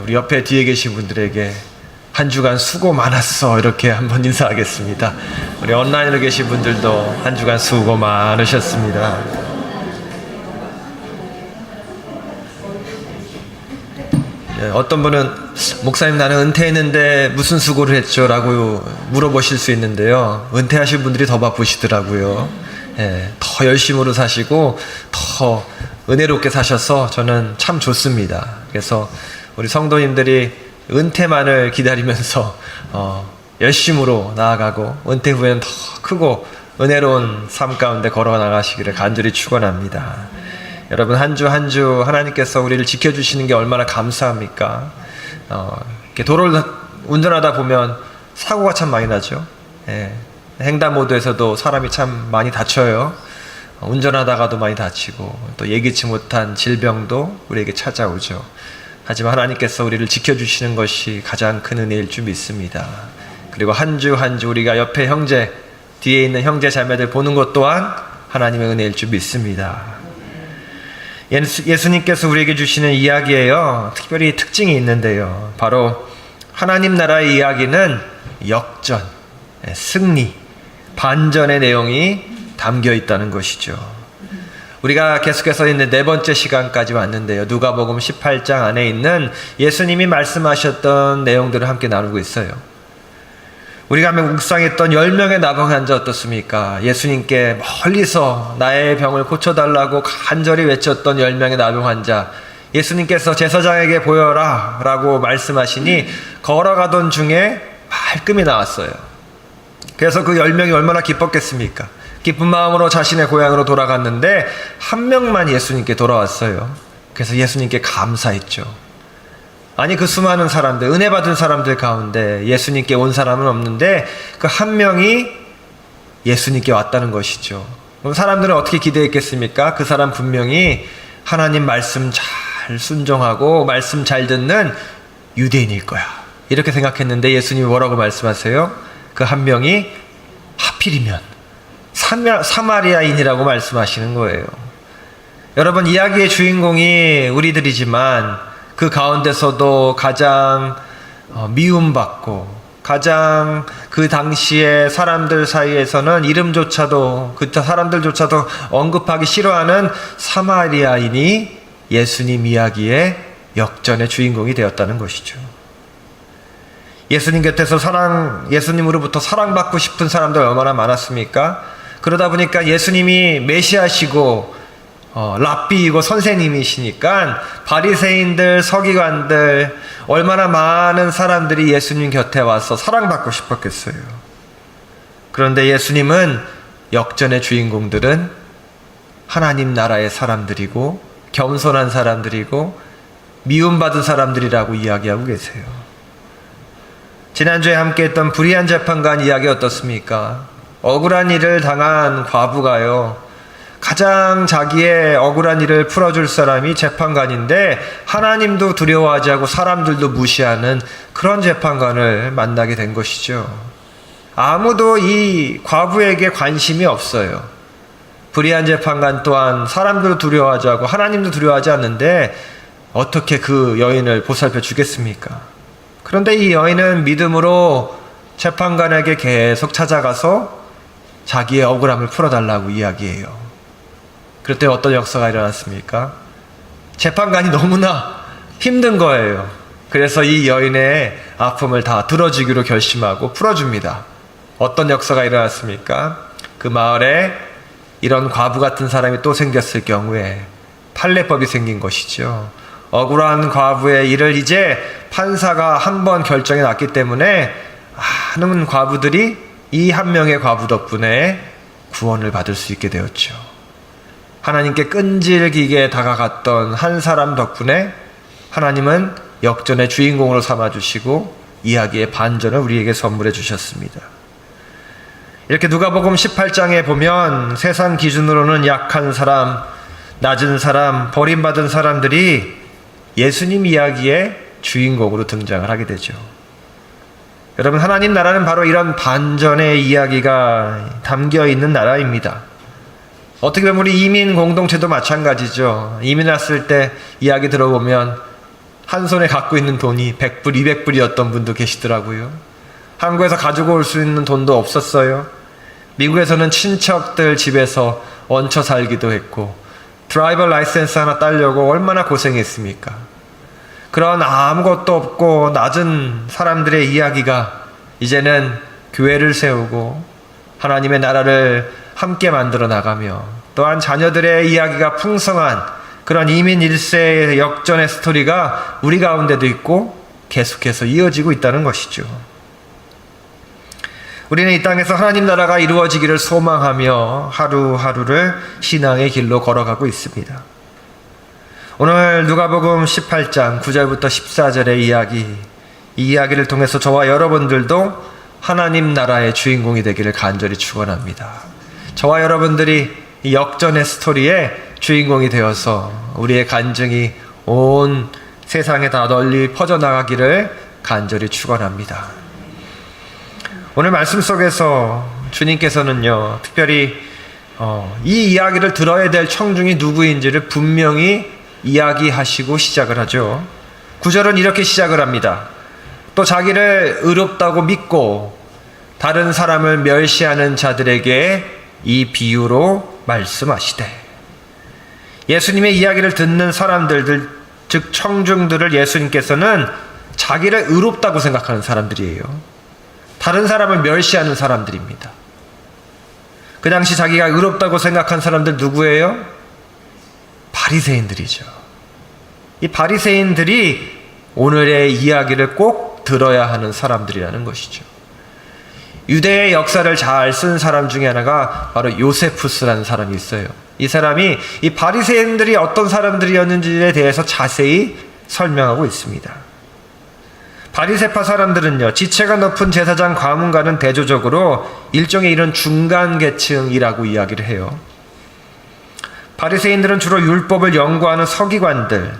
우리 옆에 뒤에 계신 분들에게 한 주간 수고 많았어 이렇게 한번 인사하겠습니다. 우리 온라인으로 계신 분들도 한 주간 수고 많으셨습니다. 어떤 분은 목사님 나는 은퇴했는데 무슨 수고를 했죠? 라고 물어보실 수 있는데요. 은퇴하신 분들이 더 바쁘시더라고요. 더 열심으로 사시고 더 은혜롭게 사셔서 저는 참 좋습니다. 그래서 우리 성도님들이 은퇴만을 기다리면서 열심으로 나아가고 은퇴 후에는 더 크고 은혜로운 삶 가운데 걸어 나가시기를 간절히 축원합니다. 여러분 한 주 한 주 하나님께서 우리를 지켜주시는 게 얼마나 감사합니까? 이렇게 도로를 운전하다 보면 사고가 참 많이 나죠. 횡단보도에서도 사람이 참 많이 다쳐요. 운전하다가도 많이 다치고 또 예기치 못한 질병도 우리에게 찾아오죠. 하지만 하나님께서 우리를 지켜주시는 것이 가장 큰 은혜일 줄 믿습니다. 그리고 한 주 한 주 우리가 옆에 형제, 뒤에 있는 형제 자매들 보는 것 또한 하나님의 은혜일 줄 믿습니다. 예수님께서 우리에게 주시는 이야기에요, 특별히 특징이 있는데요. 바로 하나님 나라의 이야기는 역전, 승리, 반전의 내용이 담겨 있다는 것이죠. 우리가 계속해서 있는 네 번째 시간까지 왔는데요. 누가복음 18장 안에 있는 예수님이 말씀하셨던 내용들을 함께 나누고 있어요. 우리가 묵상했던 10명의 나병 환자 어떻습니까? 예수님께 멀리서 나의 병을 고쳐달라고 간절히 외쳤던 10명의 나병 환자, 예수님께서 제사장에게 보여라 라고 말씀하시니 걸어가던 중에 말끔히 나왔어요. 그래서 그 10명이 얼마나 기뻤겠습니까? 기쁜 마음으로 자신의 고향으로 돌아갔는데 한 명만 예수님께 돌아왔어요. 그래서 예수님께 감사했죠. 아니 그 수많은 사람들, 은혜 받은 사람들 가운데 예수님께 온 사람은 없는데 그 한 명이 예수님께 왔다는 것이죠. 그럼 사람들은 어떻게 기대했겠습니까? 그 사람 분명히 하나님 말씀 잘 순종하고 말씀 잘 듣는 유대인일 거야 이렇게 생각했는데 예수님이 뭐라고 말씀하세요? 그 한 명이 하필이면 사마리아인이라고 말씀하시는 거예요. 여러분 이야기의 주인공이 우리들이지만 그 가운데서도 가장 미움받고 가장 그 당시에 사람들 사이에서는 이름조차도 그 사람들조차도 언급하기 싫어하는 사마리아인이 예수님 이야기의 역전의 주인공이 되었다는 것이죠. 예수님 곁에서 예수님으로부터 사랑받고 싶은 사람들 얼마나 많았습니까? 그러다 보니까 예수님이 메시아시고 랍비이고 선생님이시니까 바리새인들, 서기관들 얼마나 많은 사람들이 예수님 곁에 와서 사랑받고 싶었겠어요. 그런데 예수님은 역전의 주인공들은 하나님 나라의 사람들이고 겸손한 사람들이고 미움받은 사람들이라고 이야기하고 계세요. 지난주에 함께했던 불의한 재판관 이야기 어떻습니까? 억울한 일을 당한 과부가요, 가장 자기의 억울한 일을 풀어줄 사람이 재판관인데 하나님도 두려워하지 않고 사람들도 무시하는 그런 재판관을 만나게 된 것이죠. 아무도 이 과부에게 관심이 없어요. 불의한 재판관 또한 사람들도 두려워하지 않고 하나님도 두려워하지 않는데 어떻게 그 여인을 보살펴 주겠습니까? 그런데 이 여인은 믿음으로 재판관에게 계속 찾아가서 자기의 억울함을 풀어달라고 이야기해요. 그럴 때 어떤 역사가 일어났습니까? 재판관이 너무나 힘든 거예요. 그래서 이 여인의 아픔을 다 들어주기로 결심하고 풀어줍니다. 어떤 역사가 일어났습니까? 그 마을에 이런 과부 같은 사람이 또 생겼을 경우에 판례법이 생긴 것이죠. 억울한 과부의 일을 이제 판사가 한번 결정해 놨기 때문에 많은 과부들이 이 한 명의 과부 덕분에 구원을 받을 수 있게 되었죠. 하나님께 끈질기게 다가갔던 한 사람 덕분에 하나님은 역전의 주인공으로 삼아주시고 이야기의 반전을 우리에게 선물해 주셨습니다. 이렇게 누가복음 18장에 보면 세상 기준으로는 약한 사람, 낮은 사람, 버림받은 사람들이 예수님 이야기의 주인공으로 등장을 하게 되죠. 여러분 하나님 나라는 바로 이런 반전의 이야기가 담겨 있는 나라입니다. 어떻게 보면 우리 이민 공동체도 마찬가지죠. 이민 왔을 때 이야기 들어보면 한 손에 갖고 있는 돈이 100불, 200불이었던 분도 계시더라고요. 한국에서 가지고 올 수 있는 돈도 없었어요. 미국에서는 친척들 집에서 얹혀 살기도 했고 드라이버 라이센스 하나 따려고 얼마나 고생했습니까? 그런 아무것도 없고 낮은 사람들의 이야기가 이제는 교회를 세우고 하나님의 나라를 함께 만들어 나가며 또한 자녀들의 이야기가 풍성한 그런 이민 1세의 역전의 스토리가 우리 가운데도 있고 계속해서 이어지고 있다는 것이죠. 우리는 이 땅에서 하나님 나라가 이루어지기를 소망하며 하루하루를 신앙의 길로 걸어가고 있습니다. 오늘 누가복음 18장 9절부터 14절의 이야기, 이 이야기를 통해서 저와 여러분들도 하나님 나라의 주인공이 되기를 간절히 축원합니다. 저와 여러분들이 이 역전의 스토리의 주인공이 되어서 우리의 간증이 온 세상에 다 널리 퍼져나가기를 간절히 축원합니다. 오늘 말씀 속에서 주님께서는요, 특별히 이 이야기를 들어야 될 청중이 누구인지를 분명히 이야기하시고 시작을 하죠. 9절은 이렇게 시작을 합니다. 또 자기를 의롭다고 믿고 다른 사람을 멸시하는 자들에게 이 비유로 말씀하시되, 예수님의 이야기를 듣는 사람들, 즉 청중들을 예수님께서는 자기를 의롭다고 생각하는 사람들이에요. 다른 사람을 멸시하는 사람들입니다. 그 당시 자기가 의롭다고 생각한 사람들 누구예요? 바리새인들이죠. 이 바리새인들이 오늘의 이야기를 꼭 들어야 하는 사람들이라는 것이죠. 유대의 역사를 잘 쓴 사람 중에 하나가 바로 요세푸스라는 사람이 있어요. 이 사람이 이 바리새인들이 어떤 사람들이었는지에 대해서 자세히 설명하고 있습니다. 바리새파 사람들은요, 지체가 높은 제사장 과문과는 대조적으로 일종의 이런 중간 계층이라고 이야기를 해요. 바리새인들은 주로 율법을 연구하는 서기관들,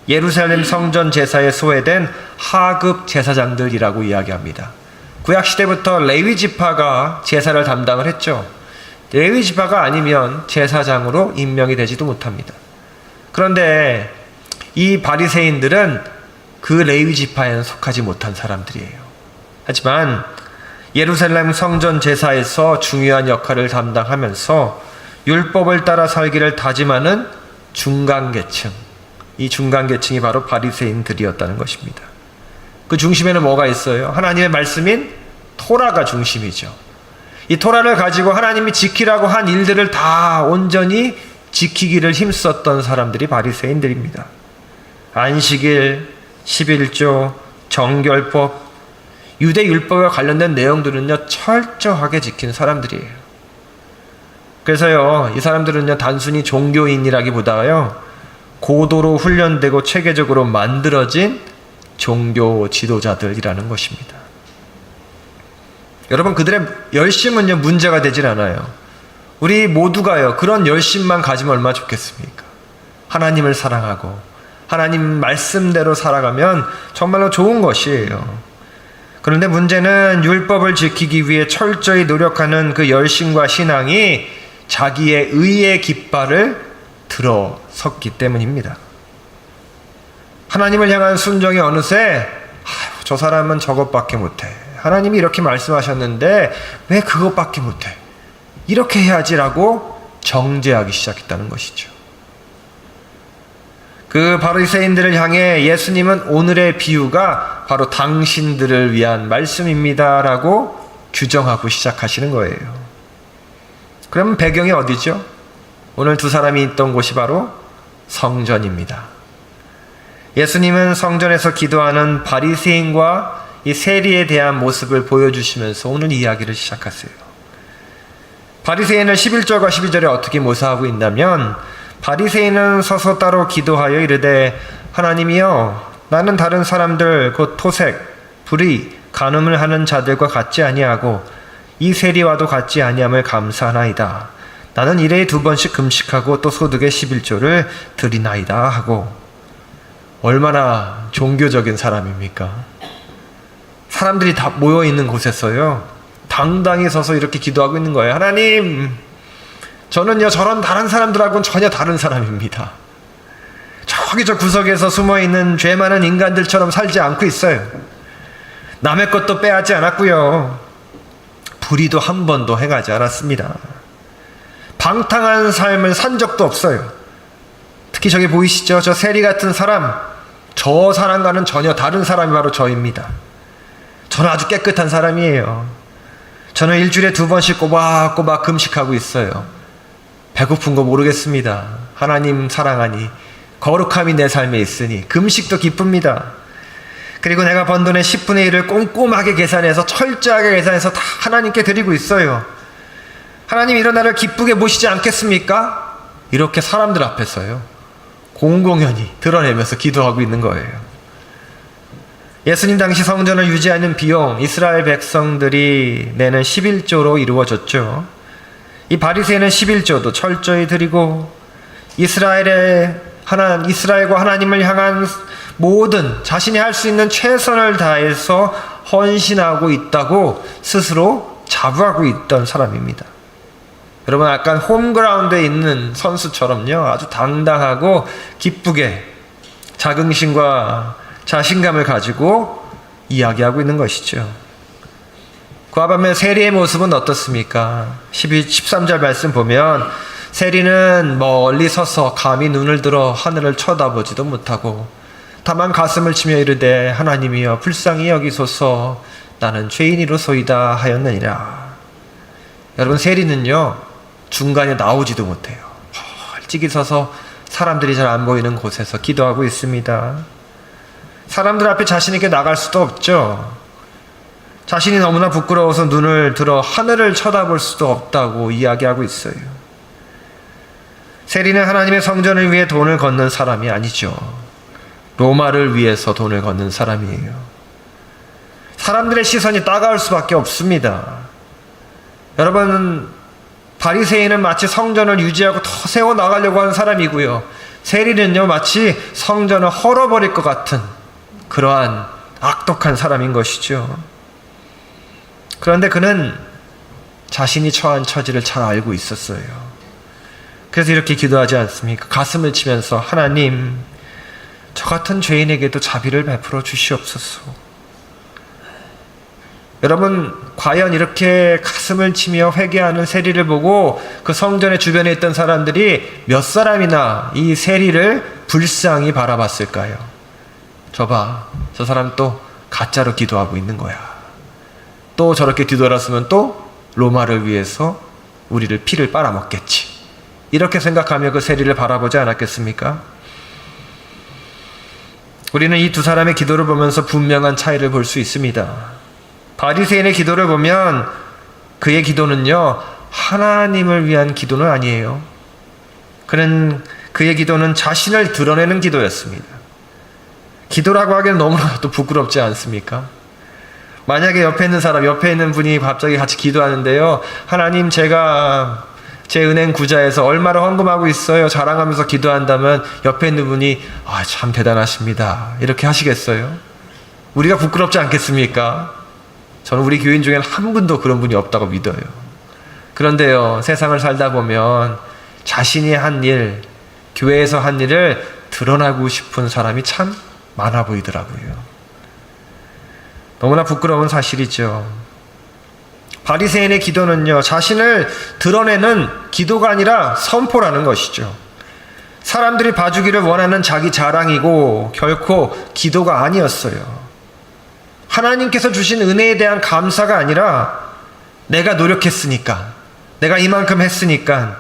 예루살렘 성전 제사에 소외된 하급 제사장들이라고 이야기합니다. 구약시대부터 레위 지파가 제사를 담당을 했죠. 레위 지파가 아니면 제사장으로 임명이 되지도 못합니다. 그런데 이 바리새인들은 그 레위 지파에는 속하지 못한 사람들이에요. 하지만 예루살렘 성전 제사에서 중요한 역할을 담당하면서 율법을 따라 살기를 다짐하는 중간계층, 이 중간계층이 바로 바리새인들이었다는 것입니다. 그 중심에는 뭐가 있어요? 하나님의 말씀인 토라가 중심이죠. 이 토라를 가지고 하나님이 지키라고 한 일들을 다 온전히 지키기를 힘썼던 사람들이 바리새인들입니다. 안식일, 11조, 정결법, 유대 율법과 관련된 내용들은요, 철저하게 지킨 사람들이에요. 그래서요, 이 사람들은요, 단순히 종교인이라기보다요, 고도로 훈련되고 체계적으로 만들어진 종교 지도자들이라는 것입니다. 여러분, 그들의 열심은요, 문제가 되질 않아요. 우리 모두가요, 그런 열심만 가지면 얼마나 좋겠습니까? 하나님을 사랑하고 하나님 말씀대로 살아가면 정말로 좋은 것이에요. 그런데 문제는 율법을 지키기 위해 철저히 노력하는 그 열심과 신앙이 자기의 의의 깃발을 들어섰기 때문입니다. 하나님을 향한 순종이 어느새 저 사람은 저것밖에 못해, 하나님이 이렇게 말씀하셨는데 왜 그것밖에 못해, 이렇게 해야지라고 정죄하기 시작했다는 것이죠. 그 바리새인들을 향해 예수님은 오늘의 비유가 바로 당신들을 위한 말씀입니다라고 규정하고 시작하시는 거예요. 그럼 배경이 어디죠? 오늘 두 사람이 있던 곳이 바로 성전입니다. 예수님은 성전에서 기도하는 바리새인과 이 세리에 대한 모습을 보여주시면서 오늘 이야기를 시작하세요. 바리새인을 11절과 12절에 어떻게 묘사하고 있냐면, 바리새인은 서서 따로 기도하여 이르되, 하나님이여, 나는 다른 사람들 곧 토색, 불의, 간음을 하는 자들과 같지 아니하고 이 세리와도 같지 아니함을 감사하나이다. 나는 일에 2번씩 금식하고 또 소득의 11조를 드리나이다 하고. 얼마나 종교적인 사람입니까? 사람들이 다 모여있는 곳에서요, 당당히 서서 이렇게 기도하고 있는 거예요. 하나님, 저는요, 저런 다른 사람들하고는 전혀 다른 사람입니다. 저기 저 구석에서 숨어있는 죄 많은 인간들처럼 살지 않고 있어요. 남의 것도 빼앗지 않았고요. 불의도 한 번도 행하지 않았습니다. 방탕한 삶을 산 적도 없어요. 특히 저기 보이시죠? 저 세리 같은 사람, 저 사람과는 전혀 다른 사람이 바로 저입니다. 저는 아주 깨끗한 사람이에요. 저는 일주일에 2번씩 꼬박꼬박 금식하고 있어요. 배고픈 거 모르겠습니다. 하나님 사랑하니 거룩함이 내 삶에 있으니 금식도 기쁩니다. 그리고 내가 번 돈의 10분의 1을 꼼꼼하게 계산해서 철저하게 계산해서 다 하나님께 드리고 있어요. 하나님 이런 나를 기쁘게 모시지 않겠습니까? 이렇게 사람들 앞에서요 공공연히 드러내면서 기도하고 있는 거예요. 예수님 당시 성전을 유지하는 비용, 이스라엘 백성들이 내는 11조로 이루어졌죠. 이 바리새인은 11조도 철저히 드리고 이스라엘과 하나님을 향한 모든 자신이 할 수 있는 최선을 다해서 헌신하고 있다고 스스로 자부하고 있던 사람입니다. 여러분, 약간 홈그라운드에 있는 선수처럼요 아주 당당하고 기쁘게 자긍심과 자신감을 가지고 이야기하고 있는 것이죠. 그와 반면 세리의 모습은 어떻습니까? 13절 말씀 보면 세리는 멀리 서서 감히 눈을 들어 하늘을 쳐다보지도 못하고 다만 가슴을 치며 이르되 하나님이여 불쌍히 여기소서 나는 죄인이로소이다 하였느니라. 여러분, 세리는요 중간에 나오지도 못해요. 멀찍이 서서 사람들이 잘 안 보이는 곳에서 기도하고 있습니다. 사람들 앞에 자신 있게 나갈 수도 없죠. 자신이 너무나 부끄러워서 눈을 들어 하늘을 쳐다볼 수도 없다고 이야기하고 있어요. 세리는 하나님의 성전을 위해 돈을 걷는 사람이 아니죠. 로마를 위해서 돈을 걷는 사람이에요. 사람들의 시선이 따가울 수밖에 없습니다. 여러분, 바리새인은 마치 성전을 유지하고 더 세워나가려고 하는 사람이고요. 세리는요 마치 성전을 헐어버릴 것 같은 그러한 악독한 사람인 것이죠. 그런데 그는 자신이 처한 처지를 잘 알고 있었어요. 그래서 이렇게 기도하지 않습니까? 가슴을 치면서 하나님, 저 같은 죄인에게도 자비를 베풀어 주시옵소서. 여러분, 과연 이렇게 가슴을 치며 회개하는 세리를 보고 그 성전의 주변에 있던 사람들이 몇 사람이나 이 세리를 불쌍히 바라봤을까요? 저 사람 또 가짜로 기도하고 있는 거야. 또 저렇게 뒤돌았으면 또 로마를 위해서 우리를 피를 빨아먹겠지. 이렇게 생각하며 그 세리를 바라보지 않았겠습니까? 우리는 이 두 사람의 기도를 보면서 분명한 차이를 볼 수 있습니다. 바리새인의 기도를 보면 그의 기도는요 하나님을 위한 기도는 아니에요. 그의 기도는 자신을 드러내는 기도였습니다. 기도라고 하기엔 너무나도 부끄럽지 않습니까? 만약에 옆에 있는 분이 갑자기 같이 기도하는데요, 하나님, 제가 제 은행 구좌에서 얼마를 헌금하고 있어요 자랑하면서 기도한다면 옆에 있는 분이 참 대단하십니다 이렇게 하시겠어요? 우리가 부끄럽지 않겠습니까? 저는 우리 교인 중에는 한 분도 그런 분이 없다고 믿어요. 그런데요, 세상을 살다 보면 자신이 한 일, 교회에서 한 일을 드러나고 싶은 사람이 참 많아 보이더라고요. 너무나 부끄러운 사실이죠. 바리새인의 기도는요 자신을 드러내는 기도가 아니라 선포라는 것이죠. 사람들이 봐주기를 원하는 자기 자랑이고 결코 기도가 아니었어요. 하나님께서 주신 은혜에 대한 감사가 아니라 내가 노력했으니까, 내가 이만큼 했으니까,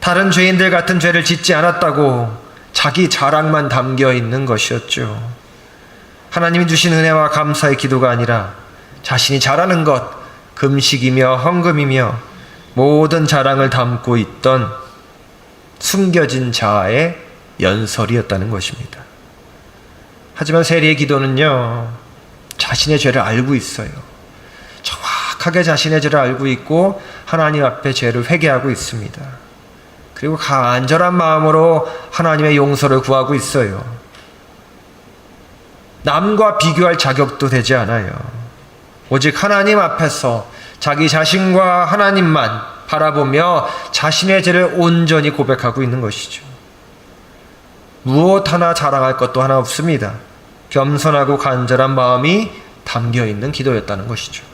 다른 죄인들 같은 죄를 짓지 않았다고 자기 자랑만 담겨 있는 것이었죠. 하나님이 주신 은혜와 감사의 기도가 아니라 자신이 잘하는 것, 금식이며 헌금이며 모든 자랑을 담고 있던 숨겨진 자아의 연설이었다는 것입니다. 하지만 세리의 기도는요 자신의 죄를 알고 있어요. 정확하게 자신의 죄를 알고 있고 하나님 앞에 죄를 회개하고 있습니다. 그리고 간절한 마음으로 하나님의 용서를 구하고 있어요. 남과 비교할 자격도 되지 않아요. 오직 하나님 앞에서 자기 자신과 하나님만 바라보며 자신의 죄를 온전히 고백하고 있는 것이죠. 무엇 하나 자랑할 것도 하나 없습니다. 겸손하고 간절한 마음이 담겨있는 기도였다는 것이죠.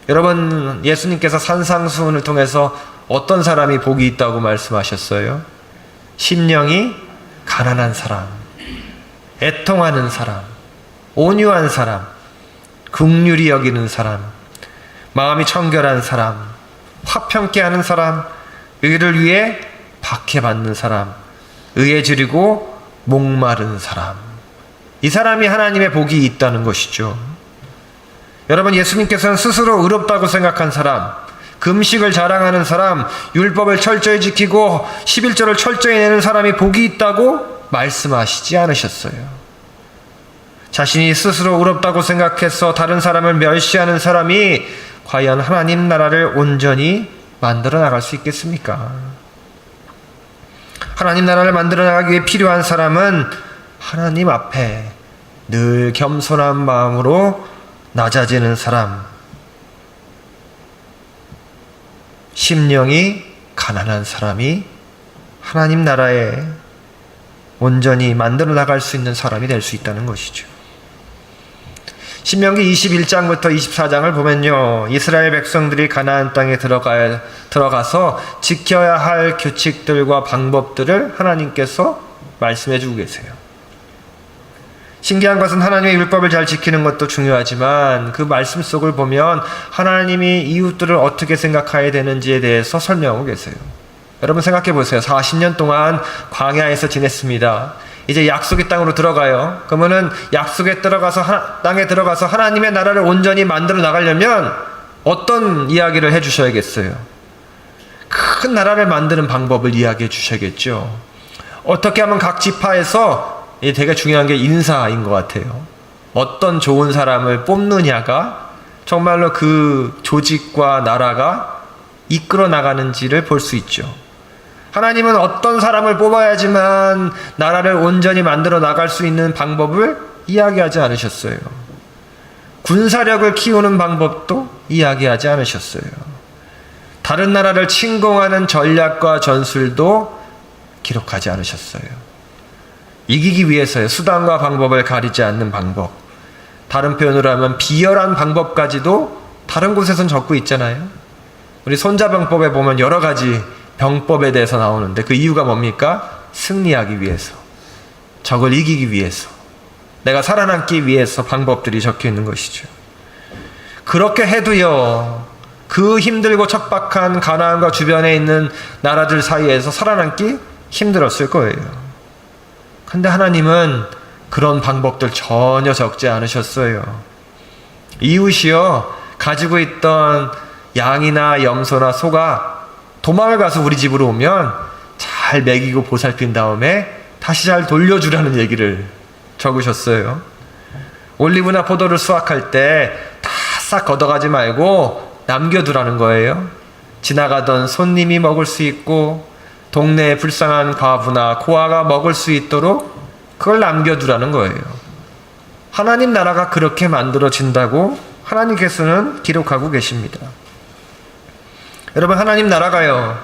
여러분, 예수님께서 산상수훈을 통해서 어떤 사람이 복이 있다고 말씀하셨어요? 심령이 가난한 사람, 애통하는 사람, 온유한 사람, 긍휼히 여기는 사람, 마음이 청결한 사람, 화평케 하는 사람, 의를 위해 박해받는 사람, 의에 지르고 목마른 사람. 이 사람이 하나님의 복이 있다는 것이죠. 여러분, 예수님께서는 스스로 의롭다고 생각한 사람, 금식을 자랑하는 사람, 율법을 철저히 지키고 11조를 철저히 내는 사람이 복이 있다고 말씀하시지 않으셨어요. 자신이 스스로 의롭다고 생각해서 다른 사람을 멸시하는 사람이 과연 하나님 나라를 온전히 만들어 나갈 수 있겠습니까? 하나님 나라를 만들어 나가기 위해 필요한 사람은 하나님 앞에 늘 겸손한 마음으로 낮아지는 사람, 심령이 가난한 사람이 하나님 나라에 온전히 만들어 나갈 수 있는 사람이 될 수 있다는 것이죠. 신명기 21장부터 24장을 보면요, 이스라엘 백성들이 가나안 땅에 들어가서 지켜야 할 규칙들과 방법들을 하나님께서 말씀해 주고 계세요. 신기한 것은 하나님의 율법을 잘 지키는 것도 중요하지만 그 말씀 속을 보면 하나님이 이웃들을 어떻게 생각해야 되는지에 대해서 설명하고 계세요. 여러분 생각해 보세요. 40년 동안 광야에서 지냈습니다. 이제 약속의 땅으로 들어가요. 그러면은 약속에 땅에 들어가서 하나님의 나라를 온전히 만들어 나가려면 어떤 이야기를 해 주셔야겠어요? 큰 나라를 만드는 방법을 이야기해 주셔야겠죠. 어떻게 하면 각 지파에서, 이게 되게 중요한 게 인사인 것 같아요. 어떤 좋은 사람을 뽑느냐가 정말로 그 조직과 나라가 이끌어 나가는지를 볼 수 있죠. 하나님은 어떤 사람을 뽑아야지만 나라를 온전히 만들어 나갈 수 있는 방법을 이야기하지 않으셨어요. 군사력을 키우는 방법도 이야기하지 않으셨어요. 다른 나라를 침공하는 전략과 전술도 기록하지 않으셨어요. 이기기 위해서의 수단과 방법을 가리지 않는 방법, 다른 표현으로 하면 비열한 방법까지도 다른 곳에선 적고 있잖아요. 우리 손자병법에 보면 여러 가지 병법에 대해서 나오는데 그 이유가 뭡니까? 승리하기 위해서, 적을 이기기 위해서, 내가 살아남기 위해서 방법들이 적혀 있는 것이죠. 그렇게 해도요, 그 힘들고 척박한 가나안과 주변에 있는 나라들 사이에서 살아남기 힘들었을 거예요. 근데 하나님은 그런 방법들 전혀 적지 않으셨어요. 이웃이요, 가지고 있던 양이나 염소나 소가 도망을 가서 우리 집으로 오면 잘 먹이고 보살핀 다음에 다시 잘 돌려주라는 얘기를 적으셨어요. 올리브나 포도를 수확할 때 다 싹 걷어가지 말고 남겨두라는 거예요. 지나가던 손님이 먹을 수 있고 동네에 불쌍한 과부나 고아가 먹을 수 있도록 그걸 남겨두라는 거예요. 하나님 나라가 그렇게 만들어진다고 하나님께서는 기록하고 계십니다. 여러분, 하나님 나라가요,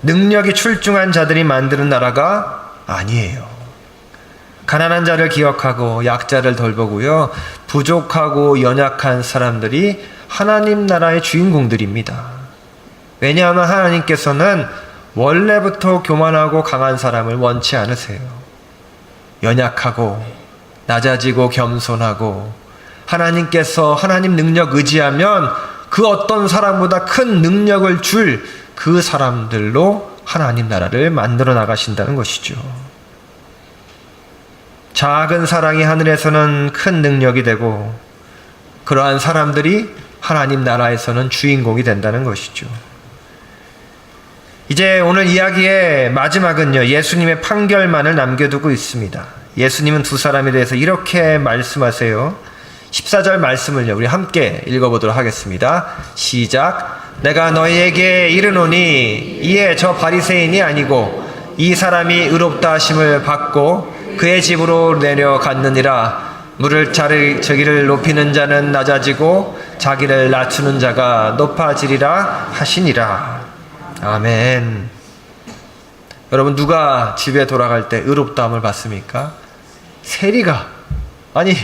능력이 출중한 자들이 만드는 나라가 아니에요. 가난한 자를 기억하고 약자를 돌보고요, 부족하고 연약한 사람들이 하나님 나라의 주인공들입니다. 왜냐하면 하나님께서는 원래부터 교만하고 강한 사람을 원치 않으세요. 연약하고 낮아지고 겸손하고 하나님께서 하나님 능력 의지하면 그 어떤 사람보다 큰 능력을 줄 그 사람들로 하나님 나라를 만들어 나가신다는 것이죠. 작은 사랑이 하늘에서는 큰 능력이 되고 그러한 사람들이 하나님 나라에서는 주인공이 된다는 것이죠. 이제 오늘 이야기의 마지막은요, 예수님의 판결만을 남겨두고 있습니다. 예수님은 두 사람에 대해서 이렇게 말씀하세요. 14절 말씀을요, 우리 함께 읽어보도록 하겠습니다. 시작. 내가 너희에게 이르노니 이에 저 바리새인이 아니고 이 사람이 의롭다 하심을 받고 그의 집으로 내려갔느니라. 물을 자기를 높이는 자는 낮아지고 자기를 낮추는 자가 높아지리라 하시니라. 아멘. 여러분, 누가 집에 돌아갈 때 의롭다함을 받습니까? 세리가. 아니,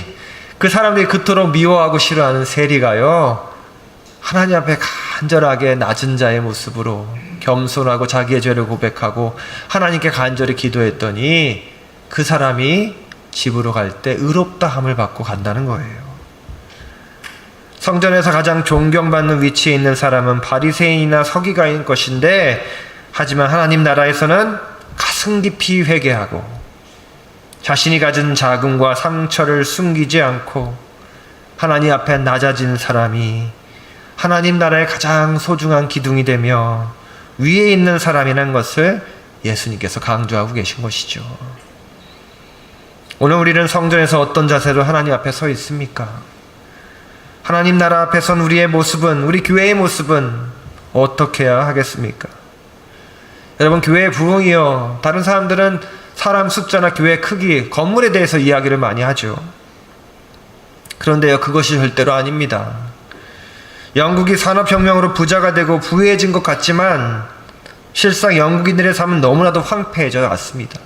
그 사람들이 그토록 미워하고 싫어하는 세리가요, 하나님 앞에 간절하게 낮은 자의 모습으로 겸손하고 자기의 죄를 고백하고 하나님께 간절히 기도했더니 그 사람이 집으로 갈 때 의롭다함을 받고 간다는 거예요. 성전에서 가장 존경받는 위치에 있는 사람은 바리새인이나 서기관인 것인데, 하지만 하나님 나라에서는 가슴 깊이 회개하고 자신이 가진 자금과 상처를 숨기지 않고 하나님 앞에 낮아진 사람이 하나님 나라의 가장 소중한 기둥이 되며 위에 있는 사람이라는 것을 예수님께서 강조하고 계신 것이죠. 오늘 우리는 성전에서 어떤 자세로 하나님 앞에 서 있습니까? 하나님 나라 앞에 선 우리의 모습은, 우리 교회의 모습은 어떻게 해야 하겠습니까? 여러분, 교회의 부흥이요, 다른 사람들은 사람 숫자나 교회 크기, 건물에 대해서 이야기를 많이 하죠. 그런데요, 그것이 절대로 아닙니다. 영국이 산업혁명으로 부자가 되고 부유해진 것 같지만 실상 영국인들의 삶은 너무나도 황폐해져 왔습니다.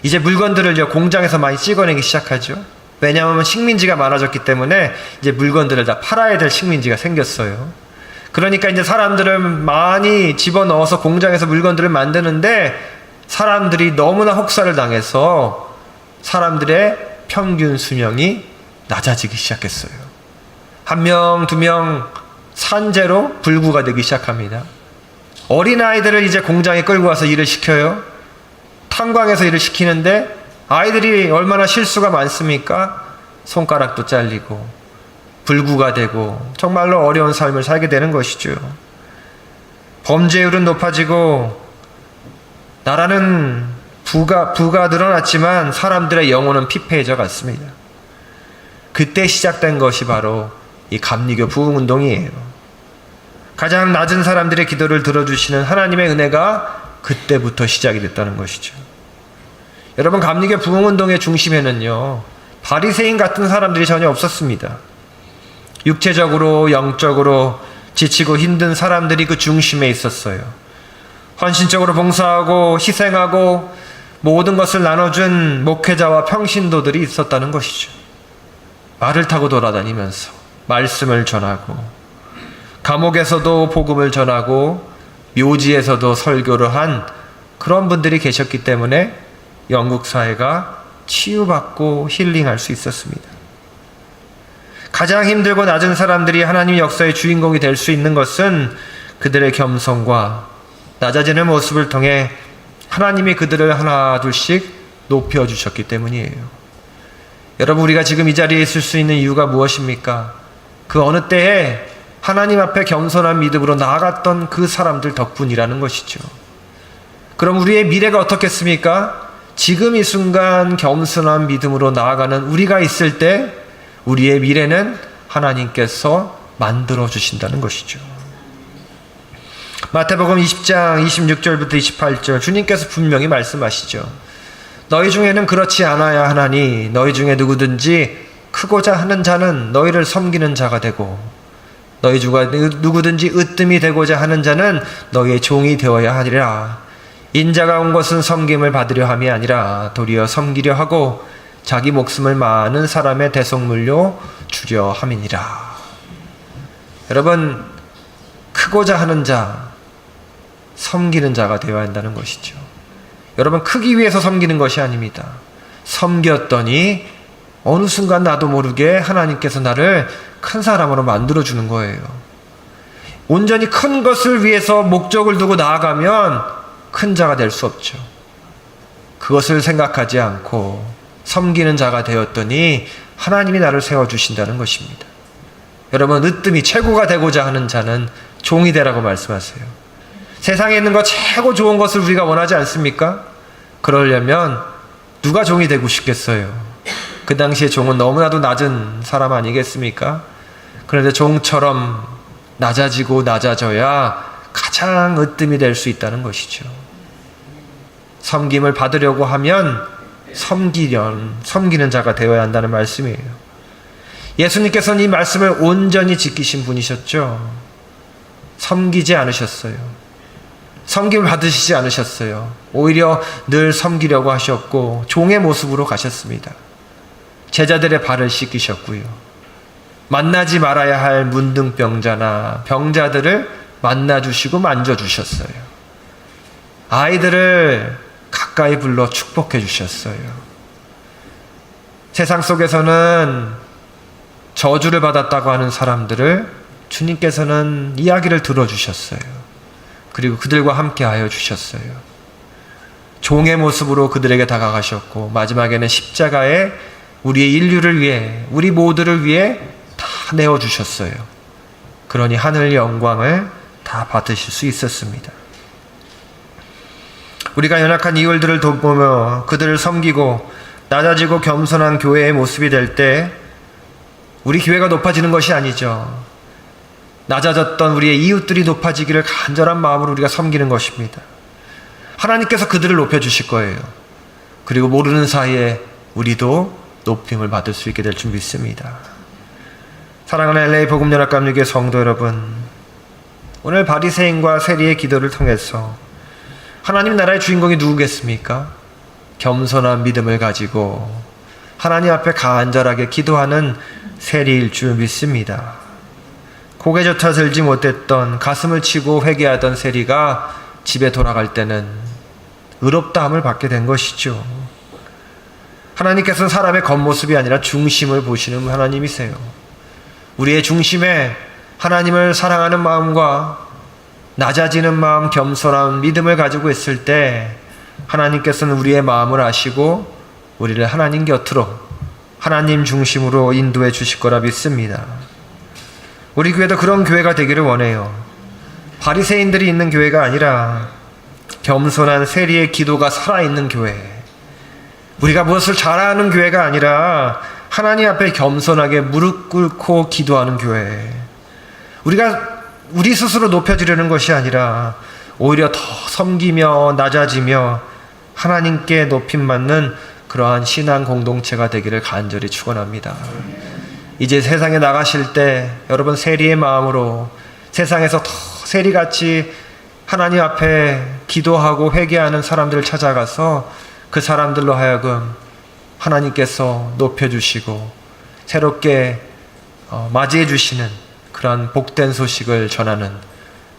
이제 물건들을요, 공장에서 많이 찍어내기 시작하죠. 왜냐하면 식민지가 많아졌기 때문에 이제 물건들을 다 팔아야 될 식민지가 생겼어요. 그러니까 이제 사람들을 많이 집어넣어서 공장에서 물건들을 만드는데 사람들이 너무나 혹사를 당해서 사람들의 평균 수명이 낮아지기 시작했어요. 한 명, 두 명 산재로 불구가 되기 시작합니다. 어린아이들을 이제 공장에 끌고 와서 일을 시켜요. 탄광에서 일을 시키는데 아이들이 얼마나 실수가 많습니까? 손가락도 잘리고 불구가 되고 정말로 어려운 삶을 살게 되는 것이죠. 범죄율은 높아지고 나라는 부가 늘어났지만 사람들의 영혼은 피폐해져 갔습니다. 그때 시작된 것이 바로 이 감리교 부흥운동이에요. 가장 낮은 사람들의 기도를 들어주시는 하나님의 은혜가 그때부터 시작이 됐다는 것이죠. 여러분, 감리교 부흥운동의 중심에는요, 바리새인 같은 사람들이 전혀 없었습니다. 육체적으로 영적으로 지치고 힘든 사람들이 그 중심에 있었어요. 헌신적으로 봉사하고 희생하고 모든 것을 나눠준 목회자와 평신도들이 있었다는 것이죠. 말을 타고 돌아다니면서 말씀을 전하고 감옥에서도 복음을 전하고 묘지에서도 설교를 한 그런 분들이 계셨기 때문에 영국 사회가 치유받고 힐링할 수 있었습니다. 가장 힘들고 낮은 사람들이 하나님 역사의 주인공이 될 수 있는 것은 그들의 겸손과 낮아지는 모습을 통해 하나님이 그들을 하나 둘씩 높여주셨기 때문이에요. 여러분, 우리가 지금 이 자리에 있을 수 있는 이유가 무엇입니까? 그 어느 때에 하나님 앞에 겸손한 믿음으로 나아갔던 그 사람들 덕분이라는 것이죠. 그럼 우리의 미래가 어떻겠습니까? 지금 이 순간 겸손한 믿음으로 나아가는 우리가 있을 때 우리의 미래는 하나님께서 만들어 주신다는 것이죠. 마태복음 20장 26절부터 28절 주님께서 분명히 말씀하시죠. 너희 중에는 그렇지 않아야 하나니 너희 중에 누구든지 크고자 하는 자는 너희를 섬기는 자가 되고 너희 중에 누구든지 으뜸이 되고자 하는 자는 너희의 종이 되어야 하리라. 인자가 온 것은 섬김을 받으려 함이 아니라 도리어 섬기려 하고 자기 목숨을 많은 사람의 대속물로 주려 함이니라. 여러분, 크고자 하는 자, 섬기는 자가 되어야 한다는 것이죠. 여러분, 크기 위해서 섬기는 것이 아닙니다. 섬겼더니 어느 순간 나도 모르게 하나님께서 나를 큰 사람으로 만들어주는 거예요. 온전히 큰 것을 위해서 목적을 두고 나아가면 큰 자가 될 수 없죠. 그것을 생각하지 않고 섬기는 자가 되었더니 하나님이 나를 세워주신다는 것입니다. 여러분, 으뜸이 최고가 되고자 하는 자는 종이 되라고 말씀하세요. 세상에 있는 것 최고 좋은 것을 우리가 원하지 않습니까? 그러려면 누가 종이 되고 싶겠어요? 그 당시에 종은 너무나도 낮은 사람 아니겠습니까? 그런데 종처럼 낮아지고 낮아져야 가장 으뜸이 될 수 있다는 것이죠. 섬김을 받으려고 하면 섬기는 자가 되어야 한다는 말씀이에요. 예수님께서는 이 말씀을 온전히 지키신 분이셨죠. 섬기지 않으셨어요. 섬김을 받으시지 않으셨어요. 오히려 늘 섬기려고 하셨고 종의 모습으로 가셨습니다. 제자들의 발을 씻기셨고요. 만나지 말아야 할 문둥병자나 병자들을 만나주시고 만져주셨어요. 아이들을 가까이 불러 축복해 주셨어요. 세상 속에서는 저주를 받았다고 하는 사람들을 주님께서는 이야기를 들어주셨어요. 그리고 그들과 함께 하여 주셨어요. 종의 모습으로 그들에게 다가가셨고 마지막에는 십자가에 우리의 인류를 위해, 우리 모두를 위해 다 내어주셨어요. 그러니 하늘 영광을 다 받으실 수 있었습니다. 우리가 연약한 이웃들을 돕보며 그들을 섬기고 낮아지고 겸손한 교회의 모습이 될 때 우리 교회가 높아지는 것이 아니죠. 낮아졌던 우리의 이웃들이 높아지기를 간절한 마음으로 우리가 섬기는 것입니다. 하나님께서 그들을 높여주실 거예요. 그리고 모르는 사이에 우리도 높임을 받을 수 있게 될 줄 믿습니다. 사랑하는 LA 복음연합감리교회 성도 여러분, 오늘 바리새인과 세리의 기도를 통해서 하나님 나라의 주인공이 누구겠습니까? 겸손한 믿음을 가지고 하나님 앞에 간절하게 기도하는 세리일 줄 믿습니다. 고개조차 들지 못했던, 가슴을 치고 회개하던 세리가 집에 돌아갈 때는 의롭다함을 받게 된 것이죠. 하나님께서는 사람의 겉모습이 아니라 중심을 보시는 하나님이세요. 우리의 중심에 하나님을 사랑하는 마음과 낮아지는 마음, 겸손한 믿음을 가지고 있을 때 하나님께서는 우리의 마음을 아시고 우리를 하나님 곁으로, 하나님 중심으로 인도해 주실 거라 믿습니다. 우리 교회도 그런 교회가 되기를 원해요. 바리새인들이 있는 교회가 아니라 겸손한 세리의 기도가 살아있는 교회, 우리가 무엇을 잘하는 교회가 아니라 하나님 앞에 겸손하게 무릎 꿇고 기도하는 교회, 우리가 우리 스스로 높여지려는 것이 아니라 오히려 더 섬기며 낮아지며 하나님께 높임받는 그러한 신앙 공동체가 되기를 간절히 축원합니다. 이제 세상에 나가실 때 여러분 세리의 마음으로 세상에서 더 세리같이 하나님 앞에 기도하고 회개하는 사람들을 찾아가서 그 사람들로 하여금 하나님께서 높여주시고 새롭게 맞이해 주시는 그러한 복된 소식을 전하는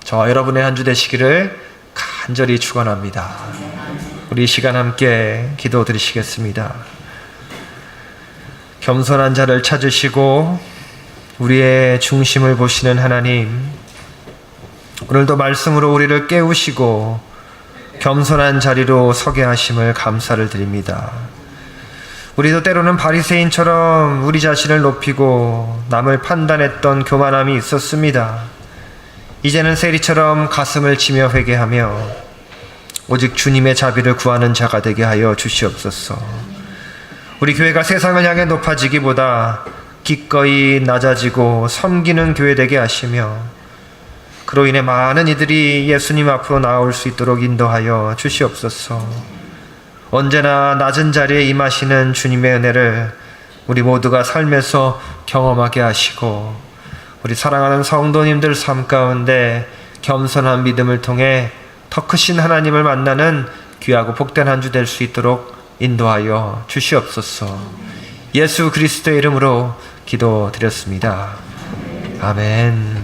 저와 여러분의 한 주 되시기를 간절히 축원합니다. 우리 이 시간 함께 기도 드리시겠습니다. 겸손한 자를 찾으시고 우리의 중심을 보시는 하나님, 오늘도 말씀으로 우리를 깨우시고 겸손한 자리로 서게 하심을 감사를 드립니다. 우리도 때로는 바리새인처럼 우리 자신을 높이고 남을 판단했던 교만함이 있었습니다. 이제는 세리처럼 가슴을 치며 회개하며 오직 주님의 자비를 구하는 자가 되게 하여 주시옵소서. 우리 교회가 세상을 향해 높아지기보다 기꺼이 낮아지고 섬기는 교회 되게 하시며 그로 인해 많은 이들이 예수님 앞으로 나올 수 있도록 인도하여 주시옵소서. 언제나 낮은 자리에 임하시는 주님의 은혜를 우리 모두가 삶에서 경험하게 하시고 우리 사랑하는 성도님들 삶 가운데 겸손한 믿음을 통해 더 크신 하나님을 만나는 귀하고 복된 한 주 될 수 있도록 인도하여 주시옵소서. 예수 그리스도의 이름으로 기도드렸습니다. 아멘.